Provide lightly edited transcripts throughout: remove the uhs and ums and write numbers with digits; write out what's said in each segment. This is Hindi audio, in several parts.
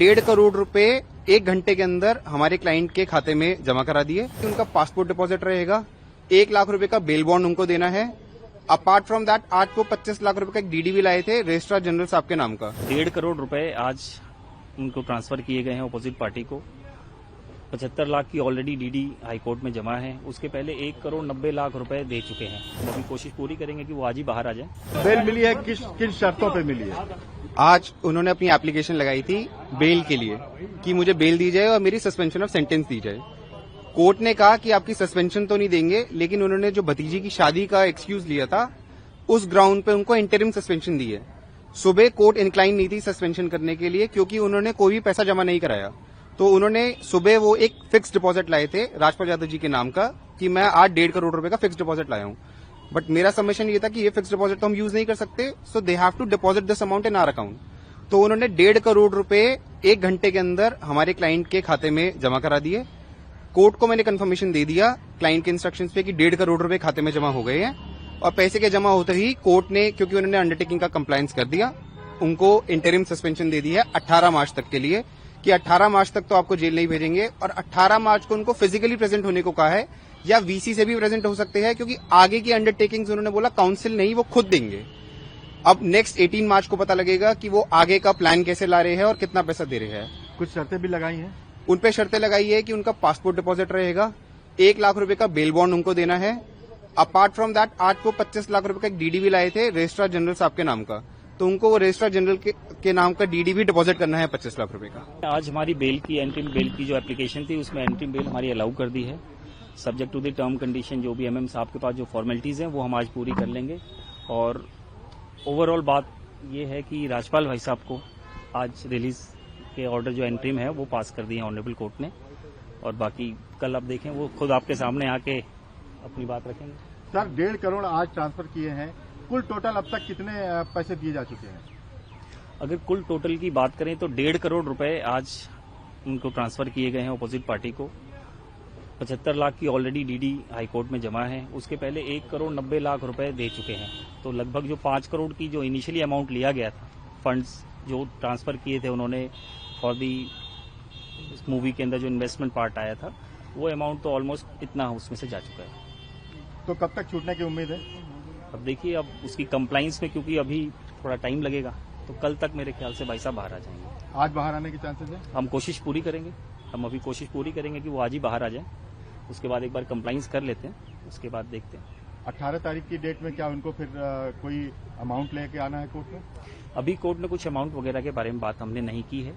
1.5 करोड़ रुपए 1 घंटे के अंदर हमारे क्लाइंट के खाते में जमा करा दिए। उनका पासपोर्ट डिपॉजिट रहेगा, 1 लाख रुपए का बेल बॉन्ड उनको देना है। अपार्ट फ्रॉम दैट आज वो 25 लाख रुपए का एक डीडी भी लाए थे रजिस्ट्रार जनरल साहब के नाम का। 1.5 करोड़ रुपए आज उनको ट्रांसफर किए गए हैं अपोजिट पार्टी को। 75 लाख की ऑलरेडी डीडी हाईकोर्ट में जमा है। उसके पहले 1 करोड़ 90 लाख रुपए दे चुके हैं। तो अभी कोशिश पूरी करेंगे कि वो आज ही बाहर आ जाए। बेल मिली है, किन शर्तों पे मिली है? आज उन्होंने अपनी एप्लीकेशन लगाई थी बेल के लिए कि मुझे बेल दी जाए और मेरी सस्पेंशन ऑफ सेंटेंस दी जाए। कोर्ट ने कहा कि आपकी सस्पेंशन तो नहीं देंगे, लेकिन उन्होंने जो भतीजी की शादी का एक्सक्यूज लिया था उस ग्राउंड पे उनको इंटरिम सस्पेंशन दी है। सुबह कोर्ट इंक्लाइन नहीं थी सस्पेंशन करने के लिए, क्योंकि उन्होंने कोई भी पैसा जमा नहीं कराया। तो उन्होंने सुबह वो एक फिक्स डिपॉजिट लाए थे राजपाल यादव जी के नाम का कि मैं आज 1.5 करोड़ रुपए का फिक्स डिपॉजिट लाया हूं। बट मेरा सबमिशन ये था कि ये फिक्स डिपॉजिट तो हम यूज नहीं कर सकते, so they have to deposit this amount in our account. तो उन्होंने 1.5 करोड़ रुपए 1 घंटे के अंदर हमारे क्लाइंट के खाते में जमा करा दिए। कोर्ट को मैंने कंफर्मेशन दे दिया क्लाइंट के इंस्ट्रक्शंस पे कि 1.5 करोड़ रुपए खाते में जमा हो गए हैं। और पैसे के जमा होते ही कोर्ट ने, क्योंकि उन्होंने अंडरटेकिंग का कंप्लायंस कर दिया, उनको इंटरिम सस्पेंशन दे दी है 18 मार्च तक के लिए कि 18 मार्च तक तो आपको जेल नहीं भेजेंगे। और 18 मार्च को उनको फिजिकली प्रेजेंट होने को कहा है, या वीसी से भी प्रेजेंट हो सकते हैं, क्योंकि आगे की अंडरटेकिंग्स उन्होंने बोला काउंसिल नहीं, वो खुद देंगे। अब नेक्स्ट 18 मार्च को पता लगेगा कि वो आगे का प्लान कैसे ला रहे हैं और कितना पैसा दे रहे हैं। कुछ शर्तें भी लगाई हैं? उन पे शर्तें लगाई है कि उनका पासपोर्ट डिपॉजिट रहेगा, 1 लाख रुपए का बेल बॉन्ड उनको देना है। अपार्ट फ्रॉम दैट आज वो 25 लाख रुपए का एक डीडी भी लाए थे रजिस्ट्रार जनरल साहब के नाम का। तो उनको वो रजिस्ट्रार जनरल के नाम का डीडी भी डिपॉजिट करना है 25 लाख रुपए का। आज हमारी बेल की एंट्रीम बेल की जो एप्लीकेशन थी उसमें एंट्रीम बेल हमारी अलाउ कर दी है। Subject to the term condition जो भी एमएम साहब के पास जो फॉर्मेलिटीज हैं वो हम आज पूरी कर लेंगे। और ओवरऑल बात ये है कि राजपाल भाई साहब को आज रिलीज के ऑर्डर जो एंट्रीम है वो पास कर दिए ऑनरेबल कोर्ट ने। और बाकी कल आप देखें वो खुद आपके सामने आके अपनी बात रखेंगे। सर 1.5 करोड़ आज ट्रांसफर किए हैं, कुल टोटल अब तक कितने पैसे दिए जा चुके हैं? अगर कुल टोटल की बात करें तो 1.5 करोड़ रुपए आज उनको ट्रांसफर किए गए हैं अपोजिट पार्टी को। 75 लाख की ऑलरेडी डीडी हाईकोर्ट में जमा है। उसके पहले 1 करोड़ 90 लाख रुपए दे चुके हैं। तो लगभग जो 5 करोड़ की जो इनिशियली अमाउंट लिया गया था, फंड्स जो ट्रांसफर किए थे उन्होंने फॉर दी मूवी के अंदर जो इन्वेस्टमेंट पार्ट आया था, वो अमाउंट तो ऑलमोस्ट इतना उसमें से जा चुका है। तो कब तक छूटने की उम्मीद है? अब देखिए, अब उसकी कंप्लाइंस में क्योंकि अभी थोड़ा टाइम लगेगा, तो कल तक मेरे ख्याल से भाई साहब बाहर आ जाएंगे। आज बाहर आने के चांसेस है? हम कोशिश पूरी करेंगे। हम अभी कोशिश पूरी करेंगे कि वो आज ही बाहर आ जाए। उसके बाद एक बार कंप्लाइंस कर लेते हैं, उसके बाद देखते हैं। 18 तारीख की डेट में क्या उनको फिर कोई अमाउंट लेके आना है कोर्ट में? अभी कोर्ट ने कुछ अमाउंट वगैरह के बारे में बात हमने नहीं की है।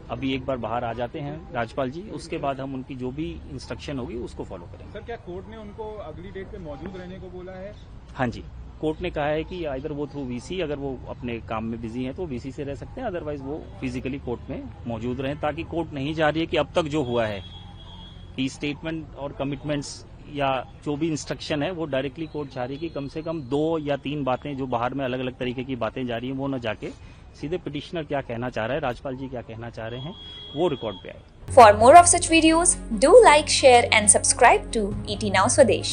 अभी एक बार बाहर आ जाते हैं राजपाल जी, उसके बाद हम उनकी जो भी इंस्ट्रक्शन होगी उसको फॉलो करेंगे। सर, क्या कोर्ट ने उनको अगली डेट पे मौजूद रहने को बोला है? हाँ जी, कोर्ट ने कहा है कि इधर वो थ्रू वीसी, अगर वो अपने काम में बिजी हैं तो वीसी से रह सकते हैं, अदरवाइज वो फिजिकली कोर्ट में मौजूद रहें, ताकि कोर्ट नहीं जा रही है कि अब तक जो हुआ है कि स्टेटमेंट और कमिटमेंट्स या जो भी इंस्ट्रक्शन है वो डायरेक्टली कोर्ट चाह रही है कि कम से कम 2 या 3 बातें जो बाहर में अलग अलग तरीके की बातें जा रही हैं वो न जाके सीधे पिटिशनर क्या कहना चाह रहा है, राजपाल जी क्या कहना चाह रहे हैं, वो रिकॉर्ड पे आए। For more of such videos, do like, share and subscribe to ET Now Swadesh.